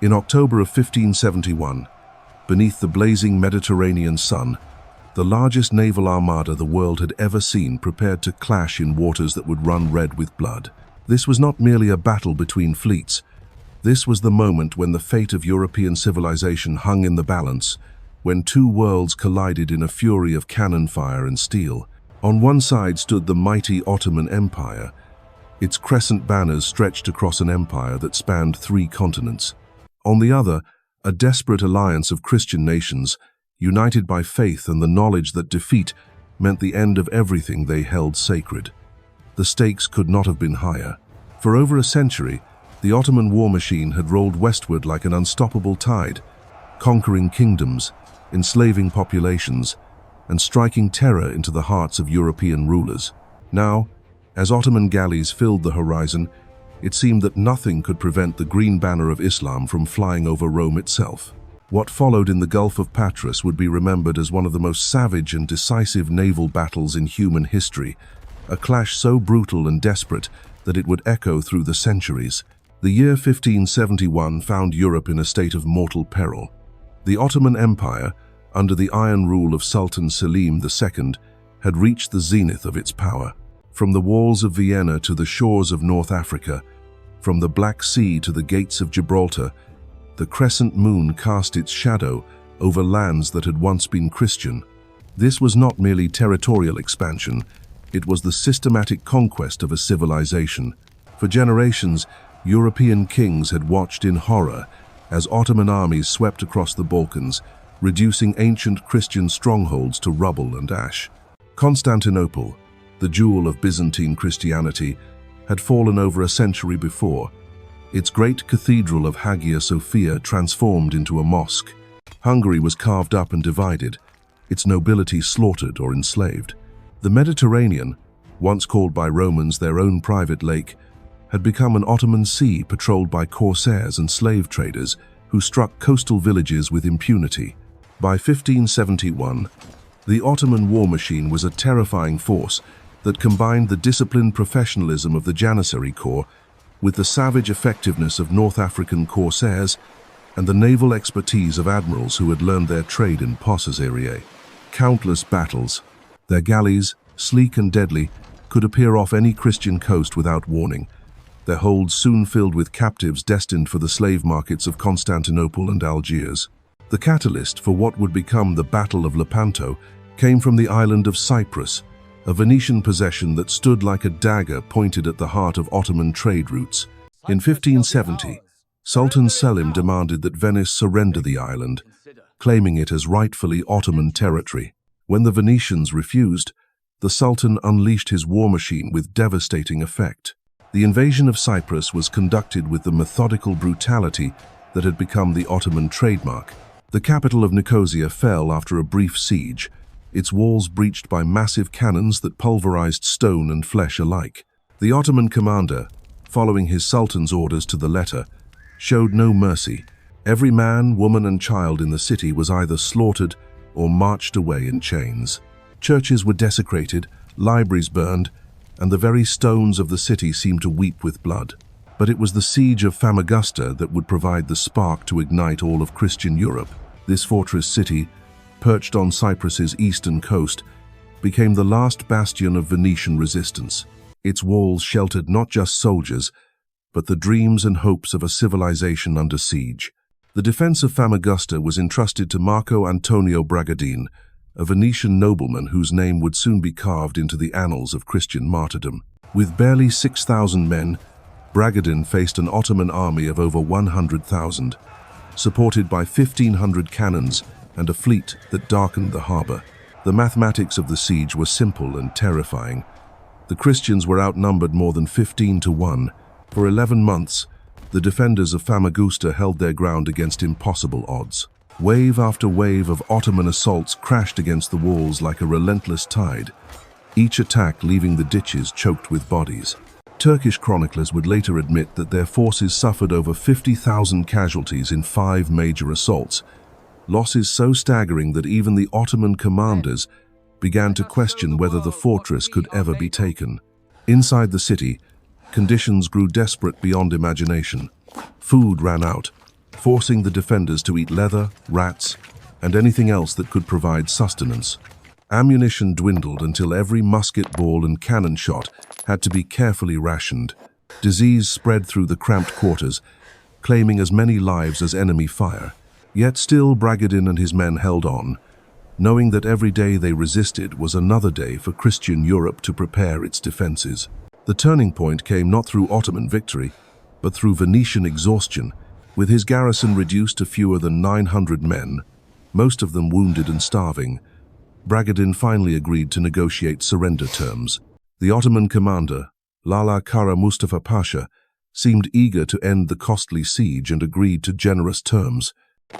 In October of 1571, beneath the blazing Mediterranean sun, the largest naval armada the world had ever seen prepared to clash in waters that would run red with blood. This was not merely a battle between fleets. This was the moment when the fate of European civilization hung in the balance, when two worlds collided in a fury of cannon fire and steel. On one side stood the mighty Ottoman Empire. Its crescent banners stretched across an empire that spanned 3 continents. On the other, a desperate alliance of Christian nations, united by faith and the knowledge that defeat meant the end of everything they held sacred. The stakes could not have been higher. For over a century, the Ottoman war machine had rolled westward like an unstoppable tide, conquering kingdoms, enslaving populations, and striking terror into the hearts of European rulers. Now, as Ottoman galleys filled the horizon, it seemed that nothing could prevent the green banner of Islam from flying over Rome itself. What followed in the Gulf of Patras would be remembered as one of the most savage and decisive naval battles in human history, a clash so brutal and desperate that it would echo through the centuries. The year 1571 found Europe in a state of mortal peril. The Ottoman Empire, under the iron rule of Sultan Selim II, had reached the zenith of its power. From the walls of Vienna to the shores of North Africa, from the Black Sea to the gates of Gibraltar, the crescent moon cast its shadow over lands that had once been Christian. This was not merely territorial expansion, it was the systematic conquest of a civilization. For generations, European kings had watched in horror as Ottoman armies swept across the Balkans, reducing ancient Christian strongholds to rubble and ash. Constantinople, the jewel of Byzantine Christianity, had fallen over a century before, its great cathedral of Hagia Sophia transformed into a mosque. Hungary was carved up and divided, its nobility slaughtered or enslaved. The Mediterranean, once called by Romans their own private lake, had become an Ottoman sea patrolled by corsairs and slave traders who struck coastal villages with impunity. By 1571, the Ottoman war machine was a terrifying force that combined the disciplined professionalism of the Janissary Corps with the savage effectiveness of North African corsairs and the naval expertise of admirals who had learned their trade in possessorie. Countless battles, their galleys, sleek and deadly, could appear off any Christian coast without warning, their holds soon filled with captives destined for the slave markets of Constantinople and Algiers. The catalyst for what would become the Battle of Lepanto came from the island of Cyprus, a Venetian possession that stood like a dagger pointed at the heart of Ottoman trade routes. In 1570, Sultan Selim demanded that Venice surrender the island, claiming it as rightfully Ottoman territory. When the Venetians refused, the Sultan unleashed his war machine with devastating effect. The invasion of Cyprus was conducted with the methodical brutality that had become the Ottoman trademark. The capital of Nicosia fell after a brief siege, its walls breached by massive cannons that pulverized stone and flesh alike. The Ottoman commander, following his sultan's orders to the letter, showed no mercy. Every man, woman, and child in the city was either slaughtered or marched away in chains. Churches were desecrated, libraries burned, and the very stones of the city seemed to weep with blood. But it was the siege of Famagusta that would provide the spark to ignite all of Christian Europe. This fortress city, perched on Cyprus's eastern coast, became the last bastion of Venetian resistance. Its walls sheltered not just soldiers, but the dreams and hopes of a civilization under siege. The defense of Famagusta was entrusted to Marco Antonio Bragadin, a Venetian nobleman whose name would soon be carved into the annals of Christian martyrdom. With barely 6,000 men, Bragadin faced an Ottoman army of over 100,000, supported by 1,500 cannons and a fleet that darkened the harbor. The mathematics of the siege were simple and terrifying. The Christians were outnumbered more than 15 to 1. For 11 months, the defenders of Famagusta held their ground against impossible odds. Wave after wave of Ottoman assaults crashed against the walls like a relentless tide, each attack leaving the ditches choked with bodies. Turkish chroniclers would later admit that their forces suffered over 50,000 casualties in 5 major assaults, losses so staggering that even the Ottoman commanders began to question whether the fortress could ever be taken. Inside the city, conditions grew desperate beyond imagination. Food ran out, forcing the defenders to eat leather, rats, and anything else that could provide sustenance. Ammunition dwindled until every musket ball and cannon shot had to be carefully rationed. Disease spread through the cramped quarters, claiming as many lives as enemy fire. Yet still Bragadin and his men held on, knowing that every day they resisted was another day for Christian Europe to prepare its defenses. The turning point came not through Ottoman victory, but through Venetian exhaustion, with his garrison reduced to fewer than 900 men, most of them wounded and starving. Bragadin finally agreed to negotiate surrender terms. The Ottoman commander, Lala Kara Mustafa Pasha, seemed eager to end the costly siege and agreed to generous terms.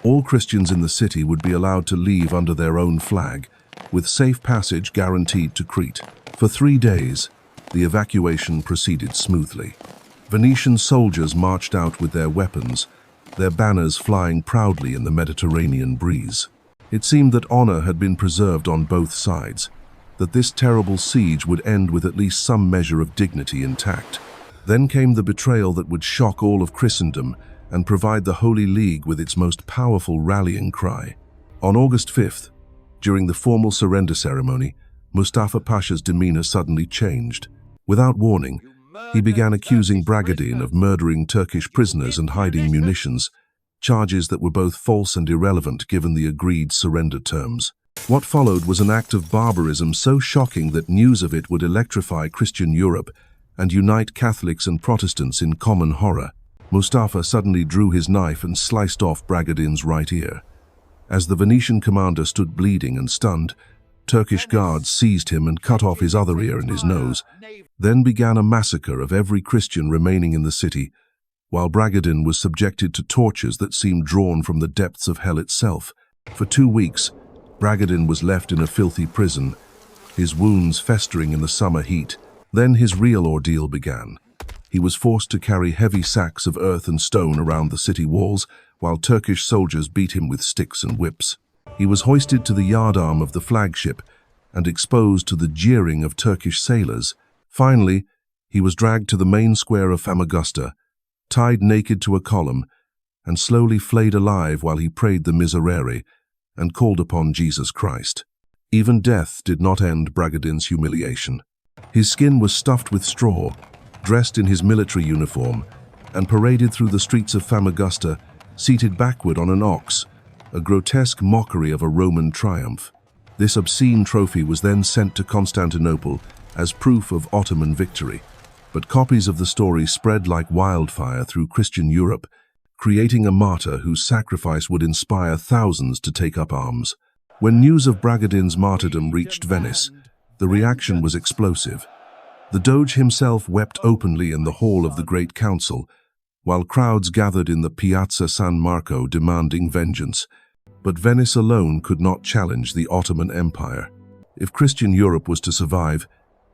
All Christians in the city would be allowed to leave under their own flag, with safe passage guaranteed to Crete. For 3 days, the evacuation proceeded smoothly. Venetian soldiers marched out with their weapons, their banners flying proudly in the Mediterranean breeze. It seemed that honor had been preserved on both sides, that this terrible siege would end with at least some measure of dignity intact. Then came the betrayal that would shock all of Christendom and provide the Holy League with its most powerful rallying cry. On August 5th, during the formal surrender ceremony, Mustafa Pasha's demeanor suddenly changed. Without warning, he began accusing Bragadin of murdering Turkish prisoners and hiding munitions, charges that were both false and irrelevant given the agreed surrender terms. What followed was an act of barbarism so shocking that news of it would electrify Christian Europe and unite Catholics and Protestants in common horror. Mustafa suddenly drew his knife and sliced off Bragadin's right ear. As the Venetian commander stood bleeding and stunned, Turkish guards seized him and cut off his other ear and his nose. Then began a massacre of every Christian remaining in the city, while Bragadin was subjected to tortures that seemed drawn from the depths of hell itself. For 2 weeks, Bragadin was left in a filthy prison, his wounds festering in the summer heat. Then his real ordeal began. He was forced to carry heavy sacks of earth and stone around the city walls, while Turkish soldiers beat him with sticks and whips. He was hoisted to the yardarm of the flagship and exposed to the jeering of Turkish sailors. Finally, he was dragged to the main square of Famagusta, tied naked to a column, and slowly flayed alive while he prayed the Miserere and called upon Jesus Christ. Even death did not end Bragadin's humiliation. His skin was stuffed with straw, dressed in his military uniform, and paraded through the streets of Famagusta, seated backward on an ox, a grotesque mockery of a Roman triumph. This obscene trophy was then sent to Constantinople as proof of Ottoman victory, but copies of the story spread like wildfire through Christian Europe, creating a martyr whose sacrifice would inspire thousands to take up arms. When news of Bragadin's martyrdom reached Venice, the reaction was explosive. The Doge himself wept openly in the hall of the Great Council, while crowds gathered in the Piazza San Marco demanding vengeance. But Venice alone could not challenge the Ottoman Empire. If Christian Europe was to survive,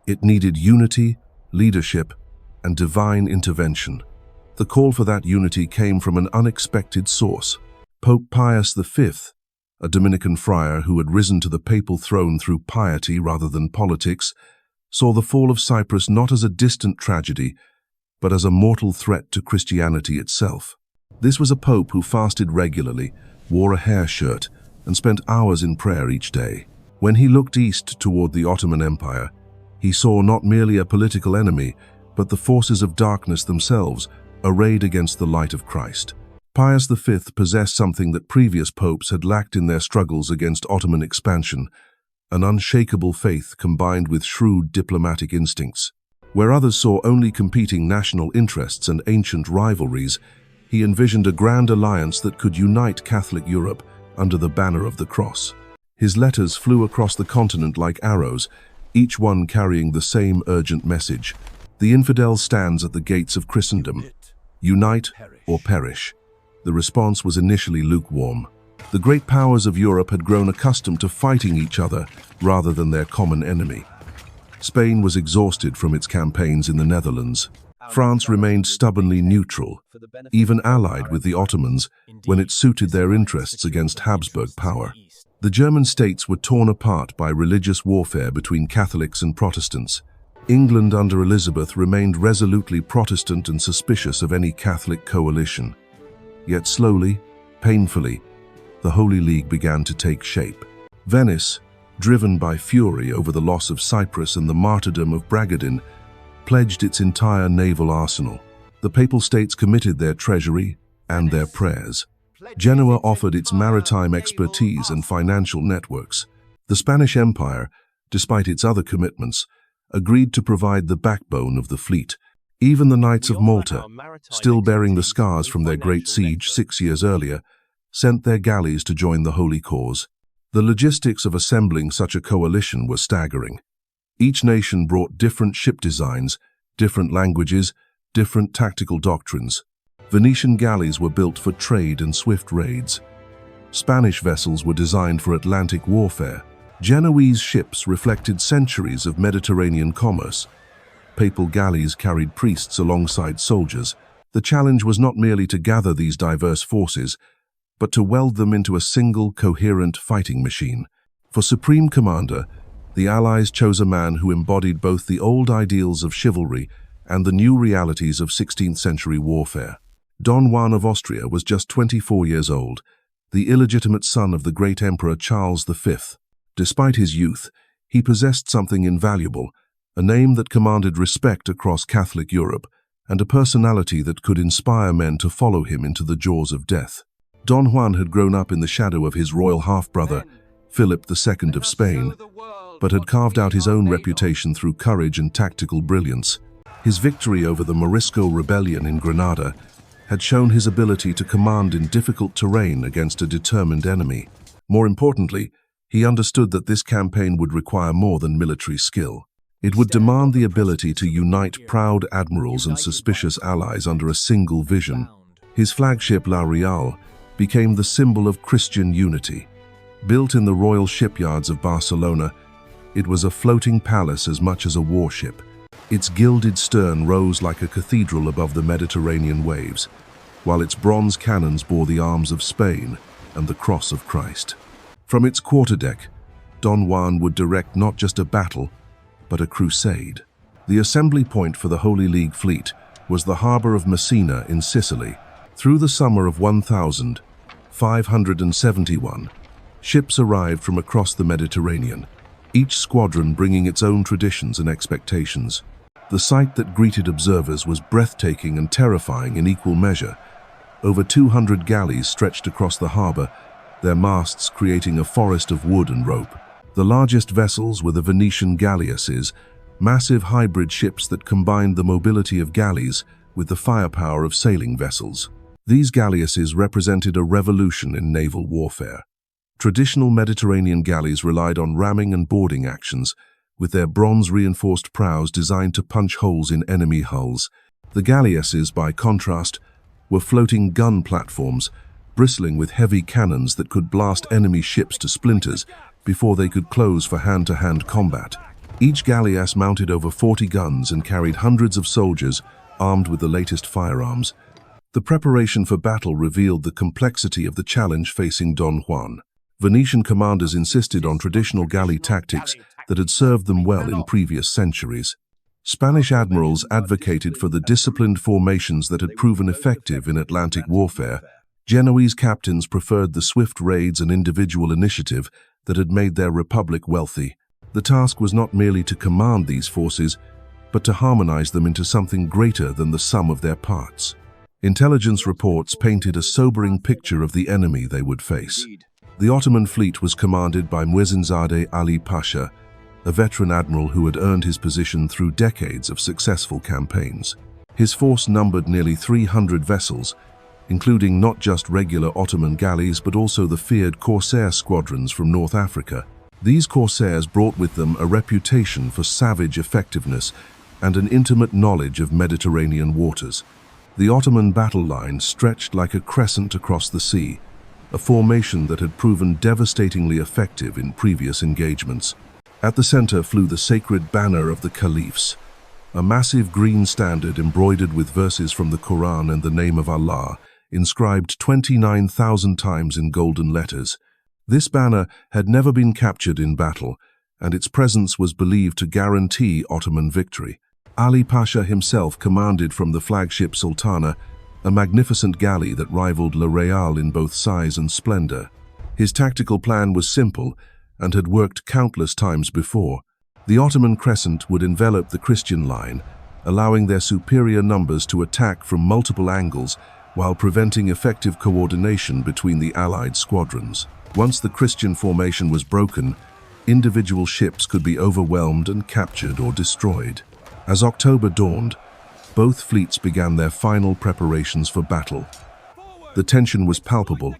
it needed unity, leadership, and divine intervention. The call for that unity came from an unexpected source. Pope Pius V, a Dominican friar who had risen to the papal throne through piety rather than politics, saw the fall of Cyprus not as a distant tragedy, but as a mortal threat to Christianity itself. This was a pope who fasted regularly, wore a hair shirt, and spent hours in prayer each day. When he looked east toward the Ottoman Empire, he saw not merely a political enemy, but the forces of darkness themselves, arrayed against the light of Christ. Pius V possessed something that previous popes had lacked in their struggles against Ottoman expansion, an unshakable faith combined with shrewd diplomatic instincts. Where others saw only competing national interests and ancient rivalries, he envisioned a grand alliance that could unite Catholic Europe under the banner of the cross. His letters flew across the continent like arrows, each one carrying the same urgent message. The infidel stands at the gates of Christendom. Unite or perish. The response was initially lukewarm. The great powers of Europe had grown accustomed to fighting each other rather than their common enemy. Spain was exhausted from its campaigns in the Netherlands. France remained stubbornly neutral, even allied with the Ottomans when it suited their interests against Habsburg power. The German states were torn apart by religious warfare between Catholics and Protestants. England under Elizabeth remained resolutely Protestant and suspicious of any Catholic coalition. Yet slowly, painfully, the Holy League began to take shape. Venice, driven by fury over the loss of Cyprus and the martyrdom of Bragadin, pledged its entire naval arsenal. The Papal States committed their treasury and their prayers. Genoa offered its maritime expertise and financial networks. The Spanish Empire, despite its other commitments, agreed to provide the backbone of the fleet. Even the Knights of Malta, still bearing the scars from their great siege 6 years earlier, sent their galleys to join the holy cause. The logistics of assembling such a coalition were staggering. Each nation brought different ship designs, different languages, different tactical doctrines. Venetian galleys were built for trade and swift raids. Spanish vessels were designed for Atlantic warfare. Genoese ships reflected centuries of Mediterranean commerce. Papal galleys carried priests alongside soldiers. The challenge was not merely to gather these diverse forces, but to weld them into a single, coherent fighting machine. For supreme commander, the Allies chose a man who embodied both the old ideals of chivalry and the new realities of 16th century warfare. Don Juan of Austria was just 24 years old, the illegitimate son of the great Emperor Charles V. Despite his youth, he possessed something invaluable, a name that commanded respect across Catholic Europe, and a personality that could inspire men to follow him into the jaws of death. Don Juan had grown up in the shadow of his royal half-brother, Philip II of Spain, but had carved out his own reputation through courage and tactical brilliance. His victory over the Morisco rebellion in Granada had shown his ability to command in difficult terrain against a determined enemy. More importantly, he understood that this campaign would require more than military skill. It would demand the ability to unite proud admirals and suspicious allies under a single vision. His flagship La Real became the symbol of Christian unity. Built in the royal shipyards of Barcelona, it was a floating palace as much as a warship. Its gilded stern rose like a cathedral above the Mediterranean waves, while its bronze cannons bore the arms of Spain and the cross of Christ. From its quarterdeck, Don Juan would direct not just a battle, but a crusade. The assembly point for the Holy League fleet was the harbor of Messina in Sicily. Through the summer of 1571, ships arrived from across the Mediterranean, each squadron bringing its own traditions and expectations. The sight that greeted observers was breathtaking and terrifying in equal measure. Over 200 galleys stretched across the harbor, their masts creating a forest of wood and rope. The largest vessels were the Venetian galleasses, massive hybrid ships that combined the mobility of galleys with the firepower of sailing vessels. These galleasses represented a revolution in naval warfare. Traditional Mediterranean galleys relied on ramming and boarding actions, with their bronze-reinforced prows designed to punch holes in enemy hulls. The galleasses, by contrast, were floating gun platforms, bristling with heavy cannons that could blast enemy ships to splinters before they could close for hand-to-hand combat. Each galleass mounted over 40 guns and carried hundreds of soldiers armed with the latest firearms. The preparation for battle revealed the complexity of the challenge facing Don Juan. Venetian commanders insisted on traditional galley tactics that had served them well in previous centuries. Spanish admirals advocated for the disciplined formations that had proven effective in Atlantic warfare. Genoese captains preferred the swift raids and individual initiative that had made their republic wealthy. The task was not merely to command these forces, but to harmonize them into something greater than the sum of their parts. Intelligence reports painted a sobering picture of the enemy they would face. The Ottoman fleet was commanded by Muezzin Ali Pasha, a veteran admiral who had earned his position through decades of successful campaigns. His force numbered nearly 300 vessels, including not just regular Ottoman galleys but also the feared corsair squadrons from North Africa. These corsairs brought with them a reputation for savage effectiveness and an intimate knowledge of Mediterranean waters. The Ottoman battle line stretched like a crescent across the sea, a formation that had proven devastatingly effective in previous engagements. At the center flew the sacred banner of the caliphs, a massive green standard embroidered with verses from the Quran and the name of Allah, inscribed 29,000 times in golden letters. This banner had never been captured in battle, and its presence was believed to guarantee Ottoman victory. Ali Pasha himself commanded from the flagship Sultana, a magnificent galley that rivaled La Real in both size and splendor. His tactical plan was simple and had worked countless times before. The Ottoman crescent would envelop the Christian line, allowing their superior numbers to attack from multiple angles while preventing effective coordination between the Allied squadrons. Once the Christian formation was broken, individual ships could be overwhelmed and captured or destroyed. As October dawned, both fleets began their final preparations for battle. The tension was palpable,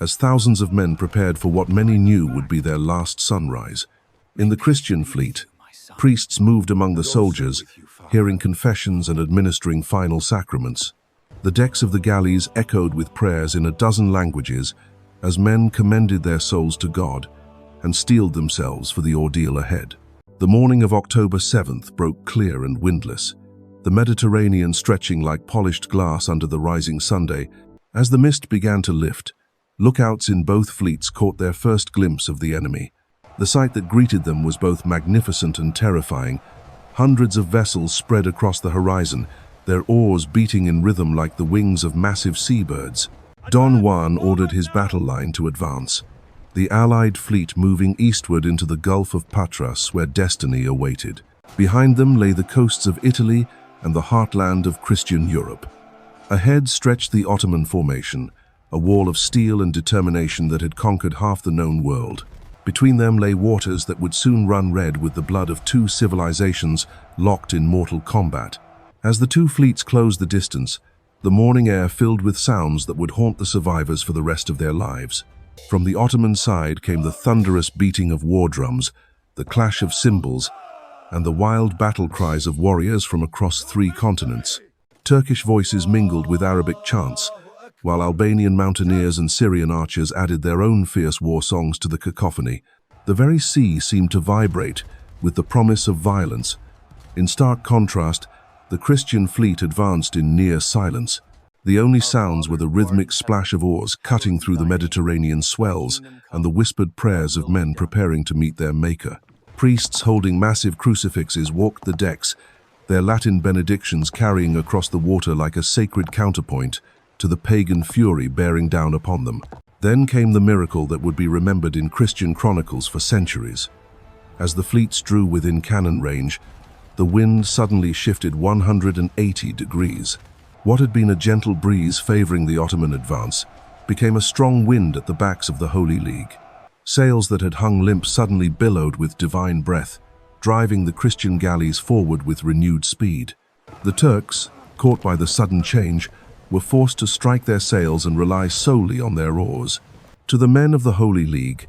as thousands of men prepared for what many knew would be their last sunrise. In the Christian fleet, priests moved among the soldiers, hearing confessions and administering final sacraments. The decks of the galleys echoed with prayers in a dozen languages as men commended their souls to God and steeled themselves for the ordeal ahead. The morning of October 7th broke clear and windless, the Mediterranean stretching like polished glass under the rising Sunday. As the mist began to lift, lookouts in both fleets caught their first glimpse of the enemy. The sight that greeted them was both magnificent and terrifying. Hundreds of vessels spread across the horizon, their oars beating in rhythm like the wings of massive seabirds. Don Juan ordered his battle line to advance, the Allied fleet moving eastward into the Gulf of Patras where destiny awaited. Behind them lay the coasts of Italy and the heartland of Christian Europe. Ahead stretched the Ottoman formation, a wall of steel and determination that had conquered half the known world. Between them lay waters that would soon run red with the blood of two civilizations locked in mortal combat. As the two fleets closed the distance, the morning air filled with sounds that would haunt the survivors for the rest of their lives. From the Ottoman side came the thunderous beating of war drums, the clash of cymbals, and the wild battle cries of warriors from across 3 continents. Turkish voices mingled with Arabic chants, while Albanian mountaineers and Syrian archers added their own fierce war songs to the cacophony. The very sea seemed to vibrate with the promise of violence. In stark contrast, the Christian fleet advanced in near silence. The only sounds were the rhythmic splash of oars cutting through the Mediterranean swells and the whispered prayers of men preparing to meet their Maker. Priests holding massive crucifixes walked the decks, their Latin benedictions carrying across the water like a sacred counterpoint to the pagan fury bearing down upon them. Then came the miracle that would be remembered in Christian chronicles for centuries. As the fleets drew within cannon range, the wind suddenly shifted 180 degrees. What had been a gentle breeze favoring the Ottoman advance became a strong wind at the backs of the Holy League. Sails that had hung limp suddenly billowed with divine breath, driving the Christian galleys forward with renewed speed. The Turks, caught by the sudden change, were forced to strike their sails and rely solely on their oars. To the men of the Holy League,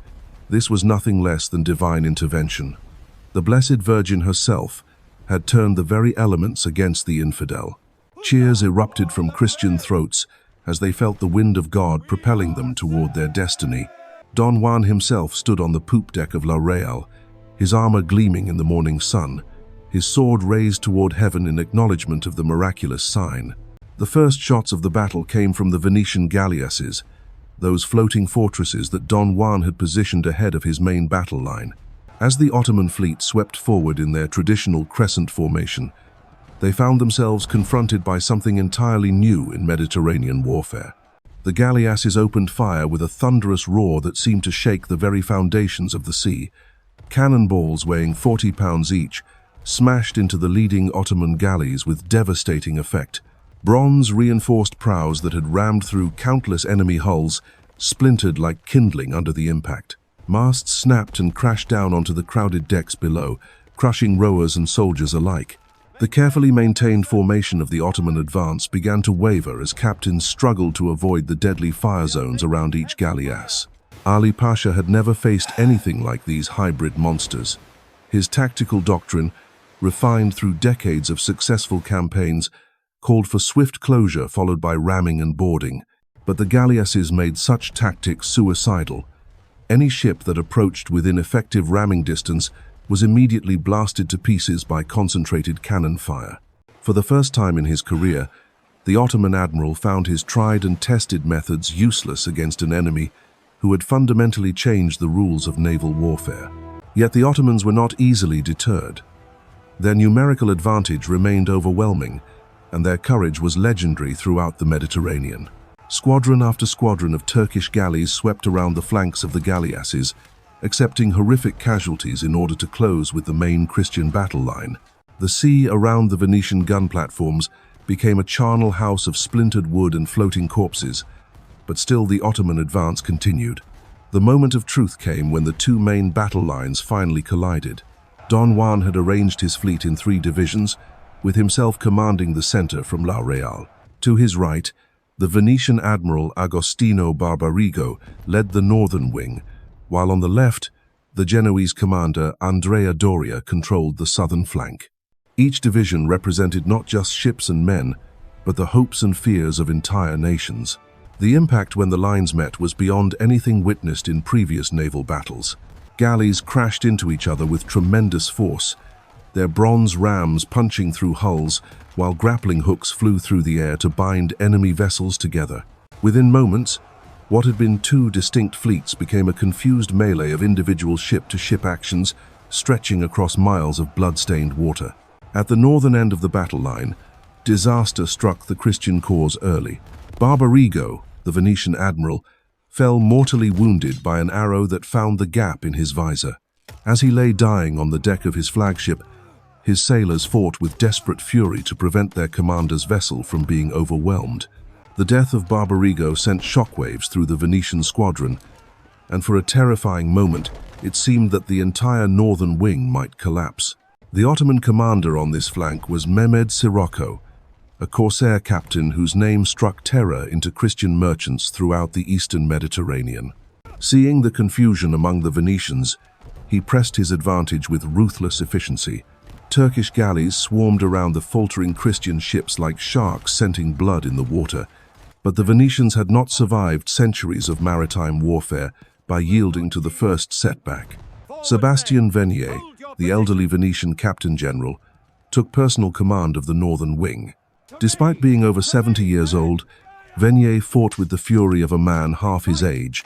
this was nothing less than divine intervention. The Blessed Virgin herself had turned the very elements against the infidel. Cheers erupted from Christian throats as they felt the wind of God propelling them toward their destiny. Don Juan himself stood on the poop deck of La Real, his armor gleaming in the morning sun, his sword raised toward heaven in acknowledgement of the miraculous sign. The first shots of the battle came from the Venetian galleasses, those floating fortresses that Don Juan had positioned ahead of his main battle line. As the Ottoman fleet swept forward in their traditional crescent formation, they found themselves confronted by something entirely new in Mediterranean warfare. The galleasses opened fire with a thunderous roar that seemed to shake the very foundations of the sea. Cannonballs weighing 40 pounds each smashed into the leading Ottoman galleys with devastating effect. Bronze-reinforced prows that had rammed through countless enemy hulls splintered like kindling under the impact. Masts snapped and crashed down onto the crowded decks below, crushing rowers and soldiers alike. The carefully maintained formation of the Ottoman advance began to waver as captains struggled to avoid the deadly fire zones around each galleass. Ali Pasha had never faced anything like these hybrid monsters. His tactical doctrine, refined through decades of successful campaigns, called for swift closure followed by ramming and boarding. But the galleasses made such tactics suicidal. Any ship that approached within effective ramming distance was immediately blasted to pieces by concentrated cannon fire. For the first time in his career, the Ottoman admiral found his tried and tested methods useless against an enemy who had fundamentally changed the rules of naval warfare. Yet the Ottomans were not easily deterred. Their numerical advantage remained overwhelming, and their courage was legendary throughout the Mediterranean. Squadron after squadron of Turkish galleys swept around the flanks of the galleasses, accepting horrific casualties in order to close with the main Christian battle line. The sea around the Venetian gun platforms became a charnel house of splintered wood and floating corpses, but still the Ottoman advance continued. The moment of truth came when the two main battle lines finally collided. Don Juan had arranged his fleet in 3 divisions, with himself commanding the center from La Real. To his right, the Venetian admiral Agostino Barbarigo led the northern wing, while on the left, the Genoese commander Andrea Doria controlled the southern flank. Each division represented not just ships and men, but the hopes and fears of entire nations. The impact when the lines met was beyond anything witnessed in previous naval battles. Galleys crashed into each other with tremendous force, their bronze rams punching through hulls, while grappling hooks flew through the air to bind enemy vessels together. Within moments, what had been 2 distinct fleets became a confused melee of individual ship-to-ship actions stretching across miles of blood-stained water. At the northern end of the battle line, disaster struck the Christian cause early. Barbarigo, the Venetian admiral, fell mortally wounded by an arrow that found the gap in his visor. As he lay dying on the deck of his flagship, his sailors fought with desperate fury to prevent their commander's vessel from being overwhelmed. The death of Barbarigo sent shockwaves through the Venetian squadron, and for a terrifying moment, it seemed that the entire northern wing might collapse. The Ottoman commander on this flank was Mehmed Sirocco, a corsair captain whose name struck terror into Christian merchants throughout the eastern Mediterranean. Seeing the confusion among the Venetians, he pressed his advantage with ruthless efficiency. Turkish galleys swarmed around the faltering Christian ships like sharks scenting blood in the water, but the Venetians had not survived centuries of maritime warfare by yielding to the first setback. Sebastian Venier, the elderly Venetian captain general, took personal command of the northern wing. Despite being over 70 years old, Venier fought with the fury of a man half his age,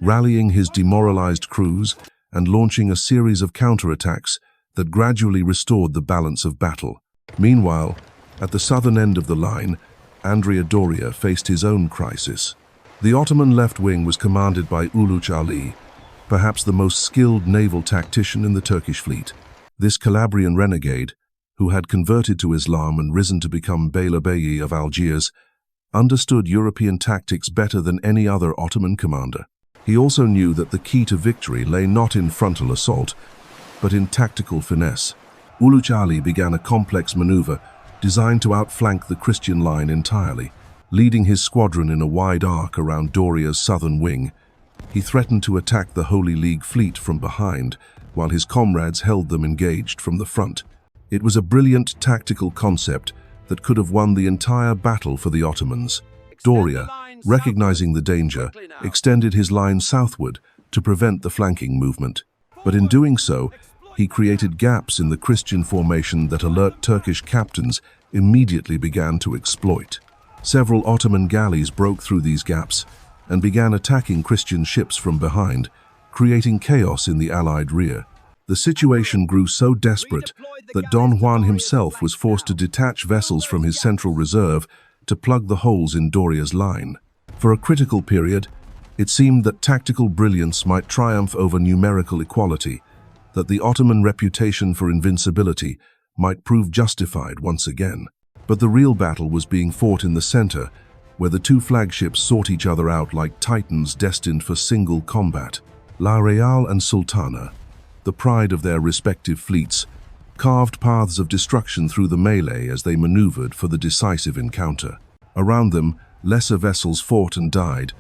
rallying his demoralized crews and launching a series of counterattacks that gradually restored the balance of battle. Meanwhile, at the southern end of the line, Andrea Doria faced his own crisis. The Ottoman left wing was commanded by Uluç Ali, perhaps the most skilled naval tactician in the Turkish fleet. This Calabrian renegade, who had converted to Islam and risen to become Beylerbey of Algiers, understood European tactics better than any other Ottoman commander. He also knew that the key to victory lay not in frontal assault, but in tactical finesse. Uluç Ali began a complex maneuver designed to outflank the Christian line entirely. Leading his squadron in a wide arc around Doria's southern wing, he threatened to attack the Holy League fleet from behind, while his comrades held them engaged from the front. It was a brilliant tactical concept that could have won the entire battle for the Ottomans. Doria, recognizing the danger, extended his line southward to prevent the flanking movement. But in doing so, he created gaps in the Christian formation that alert Turkish captains immediately began to exploit. Several Ottoman galleys broke through these gaps and began attacking Christian ships from behind, creating chaos in the Allied rear. The situation grew so desperate that Don Juan himself was forced to detach vessels from his central reserve to plug the holes in Doria's line. For a critical period, it seemed that tactical brilliance might triumph over numerical equality, that the Ottoman reputation for invincibility might prove justified once again. But the real battle was being fought in the center, where the two flagships sought each other out like titans destined for single combat. La Real and Sultana, the pride of their respective fleets, carved paths of destruction through the melee as they maneuvered for the decisive encounter. Around them, lesser vessels fought and died,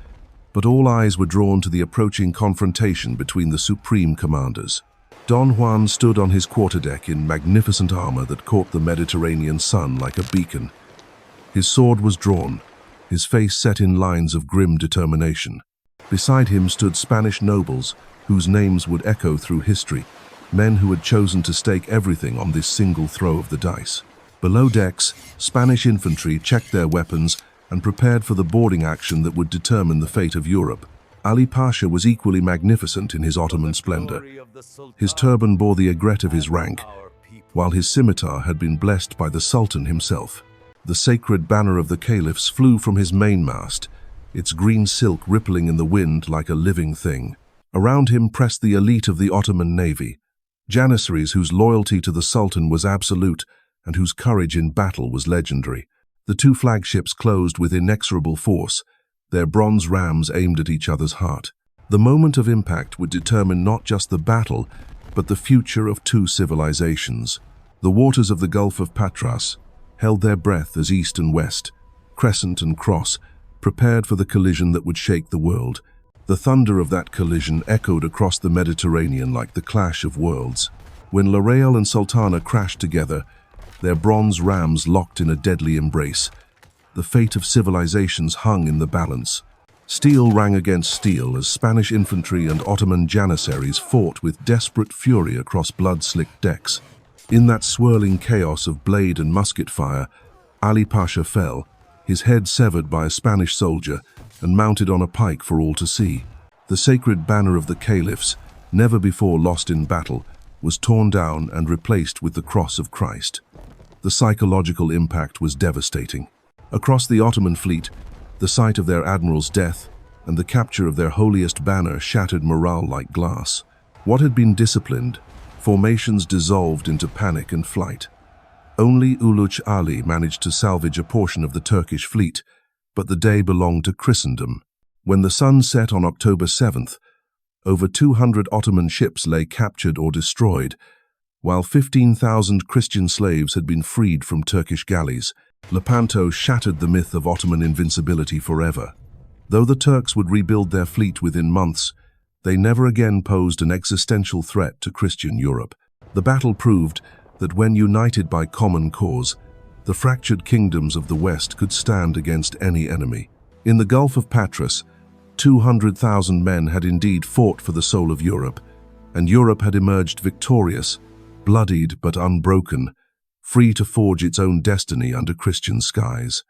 but all eyes were drawn to the approaching confrontation between the supreme commanders. Don Juan stood on his quarterdeck in magnificent armor that caught the Mediterranean sun like a beacon. His sword was drawn, his face set in lines of grim determination. Beside him stood Spanish nobles, whose names would echo through history, men who had chosen to stake everything on this single throw of the dice. Below decks, Spanish infantry checked their weapons and prepared for the boarding action that would determine the fate of Europe. Ali Pasha was equally magnificent in his Ottoman splendor. His turban bore the aigrette of his rank, while his scimitar had been blessed by the Sultan himself. The sacred banner of the caliphs flew from his mainmast, its green silk rippling in the wind like a living thing. Around him pressed the elite of the Ottoman navy, janissaries whose loyalty to the Sultan was absolute and whose courage in battle was legendary. The two flagships closed with inexorable force, their bronze rams aimed at each other's heart. The moment of impact would determine not just the battle, but the future of two civilizations. The waters of the Gulf of Patras held their breath as east and west, crescent and cross, prepared for the collision that would shake the world. The thunder of that collision echoed across the Mediterranean like the clash of worlds. When L'Oreal and Sultana crashed together, their bronze rams locked in a deadly embrace. The fate of civilizations hung in the balance. Steel rang against steel as Spanish infantry and Ottoman janissaries fought with desperate fury across blood-slicked decks. In that swirling chaos of blade and musket fire, Ali Pasha fell, his head severed by a Spanish soldier and mounted on a pike for all to see. The sacred banner of the caliphs, never before lost in battle, was torn down and replaced with the cross of Christ. The psychological impact was devastating. Across the Ottoman fleet, the sight of their admiral's death and the capture of their holiest banner shattered morale like glass. What had been disciplined, formations dissolved into panic and flight. Only Uluç Ali managed to salvage a portion of the Turkish fleet, but the day belonged to Christendom. When the sun set on October 7th, over 200 Ottoman ships lay captured or destroyed, while 15,000 Christian slaves had been freed from Turkish galleys. Lepanto shattered the myth of Ottoman invincibility forever. Though the Turks would rebuild their fleet within months, they never again posed an existential threat to Christian Europe. The battle proved that when united by common cause, the fractured kingdoms of the West could stand against any enemy. In the Gulf of Patras, 200,000 men had indeed fought for the soul of Europe, and Europe had emerged victorious, bloodied but unbroken, free to forge its own destiny under Christian skies.